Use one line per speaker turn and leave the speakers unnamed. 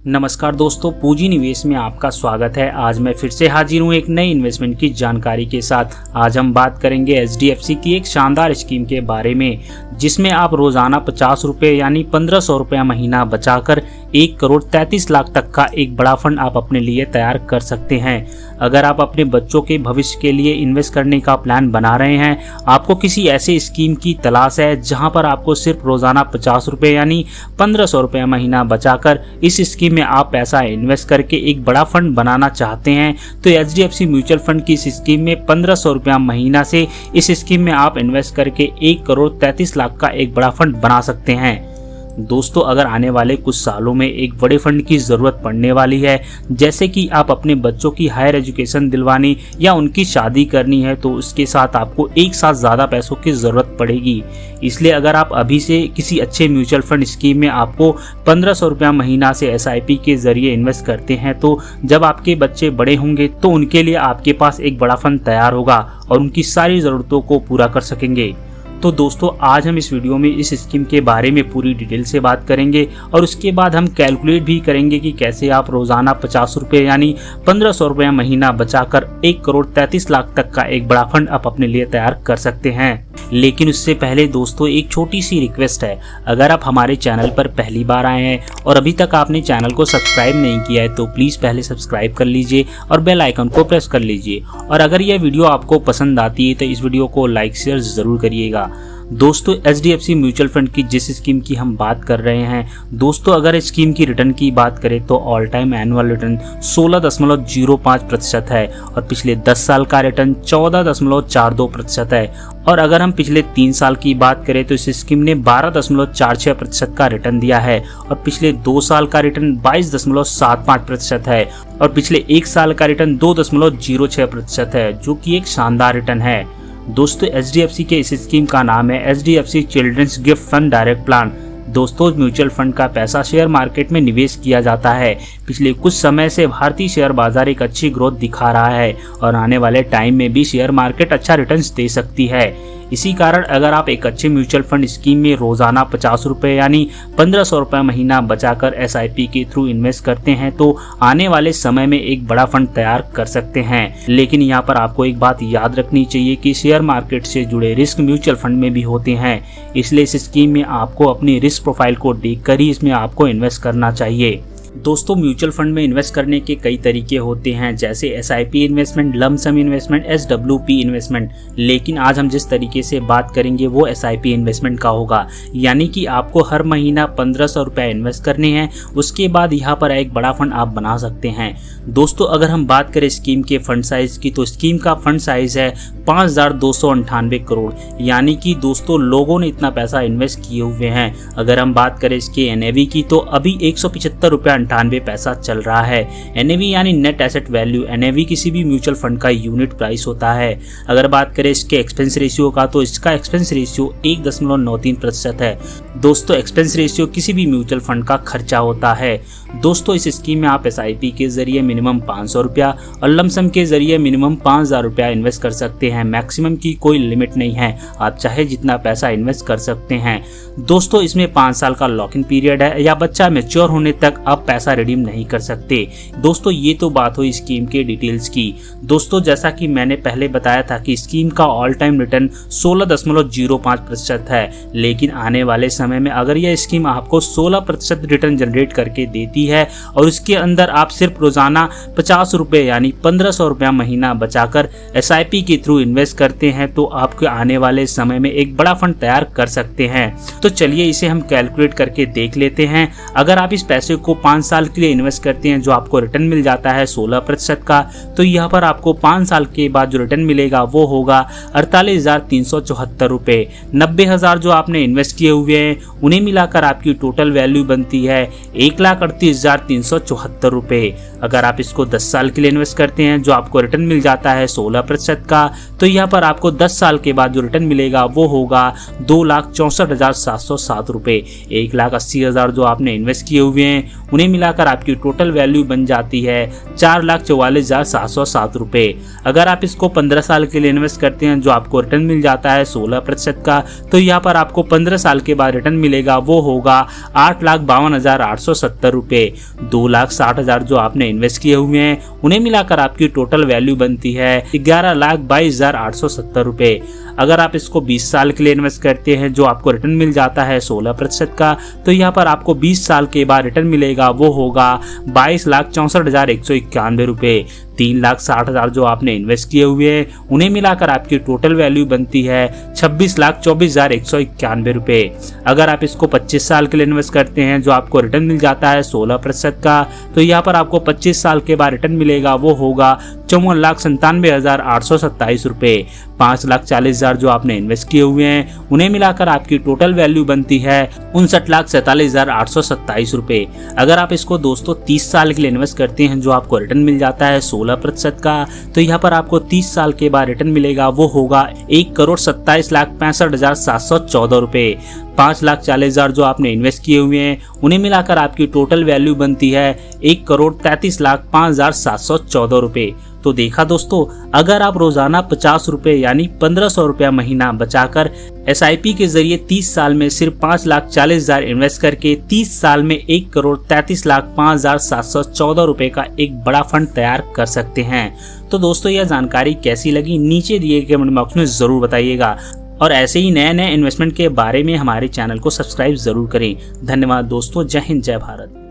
नमस्कार दोस्तों, पूंजी निवेश में आपका स्वागत है। आज मैं फिर से हाजिर हूँ एक नई इन्वेस्टमेंट की जानकारी के साथ। आज हम बात करेंगे HDFC की एक शानदार स्कीम के बारे में, जिसमें आप रोजाना 50 रुपये यानी 1500 रुपया महीना बचाकर 1 करोड़ 33 लाख तक का एक बड़ा फंड आप अपने लिए तैयार कर सकते हैं। अगर आप अपने बच्चों के भविष्य के लिए इन्वेस्ट करने का प्लान बना रहे हैं, आपको किसी ऐसे स्कीम की तलाश है जहां पर आपको सिर्फ रोजाना 50 रुपये यानी 1500 रुपया महीना बचाकर इस स्कीम में आप पैसा इन्वेस्ट करके एक बड़ा फंड बनाना चाहते हैं, तो HDFC म्यूचुअल फंड की इस स्कीम में 1500 रुपया महीना से इस स्कीम में आप इन्वेस्ट करके 1 करोड़ 33 लाख का एक बड़ा फंड बना सकते हैं। दोस्तों, अगर आने वाले कुछ सालों में एक बड़े फंड की ज़रूरत पड़ने वाली है, जैसे कि आप अपने बच्चों की हायर एजुकेशन दिलवानी या उनकी शादी करनी है, तो उसके साथ आपको एक साथ ज़्यादा पैसों की ज़रूरत पड़ेगी। इसलिए अगर आप अभी से किसी अच्छे म्यूचुअल फंड स्कीम में आपको 1500 रुपया महीना से SIP के ज़रिए इन्वेस्ट करते हैं, तो जब आपके बच्चे बड़े होंगे तो उनके लिए आपके पास एक बड़ा फंड तैयार होगा और उनकी सारी ज़रूरतों को पूरा कर सकेंगे। तो दोस्तों, आज हम इस वीडियो में इस स्कीम के बारे में पूरी डिटेल से बात करेंगे और उसके बाद हम कैलकुलेट भी करेंगे कि कैसे आप रोजाना 50 रुपये यानी 1500 रुपया महीना बचाकर 1 करोड़ 33 लाख तक का एक बड़ा फंड आप अपने लिए तैयार कर सकते हैं। लेकिन उससे पहले दोस्तों, एक छोटी सी रिक्वेस्ट है। अगर आप हमारे चैनल पर पहली बार आए हैं और अभी तक आपने चैनल को सब्सक्राइब नहीं किया है, तो प्लीज़ पहले सब्सक्राइब कर लीजिए और बेल आइकन को प्रेस कर लीजिए। और अगर यह वीडियो आपको पसंद आती है तो इस वीडियो को लाइक शेयर ज़रूर करिएगा। दोस्तों, HDFC म्यूचुअल फंड की जिस स्कीम की हम बात कर रहे हैं, दोस्तों अगर स्कीम की रिटर्न की बात करें तो ऑल टाइम एनुअल रिटर्न 16.05% है और पिछले 10 साल का रिटर्न 14.42% है। और अगर हम पिछले 3 साल की बात करें तो इस स्कीम ने 12.46% का रिटर्न दिया है और पिछले 2 साल का रिटर्न 22.75% है और पिछले 1 साल का रिटर्न 2.06% है, जो कि एक शानदार रिटर्न है। दोस्तों, HDFC के इस स्कीम का नाम है HDFC children's gift fund direct plan. दोस्तों, म्यूचुअल फंड का पैसा शेयर मार्केट में निवेश किया जाता है। पिछले कुछ समय से भारतीय शेयर बाजार एक अच्छी ग्रोथ दिखा रहा है और आने वाले टाइम में भी शेयर मार्केट अच्छा रिटर्न्स दे सकती है। इसी कारण अगर आप एक अच्छे म्यूचुअल फंड स्कीम में रोजाना 50 रुपये यानी 1500 रुपये महीना बचाकर SIP के थ्रू इन्वेस्ट करते हैं, तो आने वाले समय में एक बड़ा फंड तैयार कर सकते हैं। लेकिन यहाँ पर आपको एक बात याद रखनी चाहिए कि शेयर मार्केट से जुड़े रिस्क म्यूचुअल फंड में भी होते हैं। इसलिए इस स्कीम में आपको अपनी रिस्क प्रोफाइल को देखकर ही इसमें आपको इन्वेस्ट करना चाहिए। दोस्तों, म्यूचुअल फंड में इन्वेस्ट करने के कई तरीके होते हैं, जैसे SIP investment, lump sum investment, SWP investment. लेकिन आज हम जिस तरीके से बात करेंगे वो SIP इन्वेस्टमेंट का होगा, यानी कि आपको हर महीना 1500 रुपये इन्वेस्ट करने हैं। उसके बाद यहाँ पर एक बड़ा फंड आप बना सकते हैं। दोस्तों, अगर हम बात करें स्कीम के फंड साइज की, तो स्कीम का फंड साइज है 5298 करोड़, यानी कि दोस्तों लोगों ने इतना पैसा इन्वेस्ट किए हुए हैं। अगर हम बात करें इसके NAV की, तो अभी 175 रुपया 98 पैसा चल रहा है। NAV यानी नेट एसेट वैल्यू। NAV किसी भी म्यूचुअल फंड का यूनिट प्राइस होता है। अगर बात करें इसके एक्सपेंस रेशियो का, तो इसका एक्सपेंस रेशियो 1.93% है। दोस्तों, एक्सपेंस रेशियो किसी भी म्यूचुअल फंड का खर्चा होता है। दोस्तों, इस स्कीम में आप SIP के जरिए मिनिमम 500 रुपया और लमसम के जरिए मिनिमम 5000 रुपया इन्वेस्ट कर सकते हैं। मैक्सिमम की कोई लिमिट नहीं है, आप चाहे जितना पैसा इन्वेस्ट कर सकते हैं। दोस्तों, इसमें 5 साल का लॉक इन पीरियड है या बच्चा मैच्योर होने तक आप पैसा रिडीम नहीं कर सकते। दोस्तों, ये तो बात हुई स्कीम के डिटेल्स की। दोस्तों, जैसा कि मैंने पहले बताया था कि स्कीम का ऑल टाइम रिटर्न 16.05% है, लेकिन आने वाले समय में अगर यह स्कीम आपको 16% रिटर्न जनरेट करके देती है और उसके अंदर आप सिर्फ रोजाना 50 रुपये यानी 1500 रुपया महीना बचाकर SIP के थ्रू इन्वेस्ट करते हैं, तो आपके आने वाले समय में एक बड़ा फंड तैयार कर सकते हैं। तो चलिए इसे हम कैलकुलेट करके देख लेते हैं। अगर आप इस पैसे को 5 साल के लिए इन्वेस्ट करते हैं, जो आपको रिटर्न मिल जाता है 16% का, तो यहाँ पर आपको 5 साल के बाद जो रिटर्न मिलेगा वो होगा 48,374 रुपये। 90,000 जो आपने इन्वेस्ट किए हुए हैं उन्हें मिलाकर आपकी टोटल वैल्यू बनती है 1,38,374 रुपये। अगर आप इसको 10 साल के लिए इन्वेस्ट करते हैं, जो आपको रिटर्न मिल जाता है 16% का, तो यहाँ पर आपको 10 साल के बाद जो रिटर्न मिलेगा वो होगा 2,64,707 रुपये। 1,80,000 जो आपने इन्वेस्ट किए हुए हैं उन्हें उन्हें मिलाकर आपकी टोटल वैल्यू बन जाती है 4,44,707 रुपए। अगर आप इसको 15 साल के लिए इन्वेस्ट करते हैं जो आपको रिटर्न मिल जाता है 16% का, तो यहाँ पर आपको 15 साल के बाद रिटर्न मिलेगा वो होगा 8,52,870 रुपए। 2,60,000 जो आपने इन्वेस्ट किए हुए हैं उन्हें मिलाकर आपकी टोटल वैल्यू बनती है 11,22,870 रुपए। अगर आप इसको 20 साल के लिए इन्वेस्ट करते हैं जो आपको रिटर्न मिल जाता है 16% का, तो यहाँ पर आपको 20 साल के बाद रिटर्न मिलेगा वो होगा 22,64,191 रुपए। 3,60,000 जो आपने इन्वेस्ट किए हुए हैं उन्हें मिलाकर आपकी टोटल वैल्यू बनती है 26,24,191 रुपए। अगर आप इसको 25 साल के लिए इन्वेस्ट करते हैं जो आपको रिटर्न मिल जाता है 16% का, तो यहाँ पर आपको 25 साल के बाद रिटर्न मिलेगा वो होगा 54,97,827 रुपए। 5,40,000 जो आपने इन्वेस्ट किए हुए हैं उन्हें मिलाकर आपकी टोटल वैल्यू बनती है 59,47,827 रुपए। अगर आप इसको दोस्तों 30 साल के लिए इन्वेस्ट करते हैं जो आपको रिटर्न मिल जाता है 16% का, तो यहाँ पर आपको 30 साल के बाद रिटर्न मिलेगा वो होगा 1,27,65,714 रुपए। 5,40,000 जो आपने इन्वेस्ट किए हुए हैं उन्हें मिलाकर आपकी टोटल वैल्यू बनती है 1,33,05,714 रुपए। तो देखा दोस्तों, अगर आप रोजाना 50 रुपए यानी 1,500 रुपया महीना बचाकर SIP के जरिए 30 साल में सिर्फ 5,40,000 इन्वेस्ट करके 30 साल में 1,33,05,714 रुपए का एक बड़ा फंड तैयार कर सकते हैं। तो दोस्तों, यह जानकारी कैसी लगी नीचे दिए गए कमेंट बॉक्स में जरूर बताइएगा और ऐसे ही नए नए इन्वेस्टमेंट के बारे में हमारे चैनल को सब्सक्राइब जरूर करें। धन्यवाद दोस्तों। जय हिंद, जय भारत।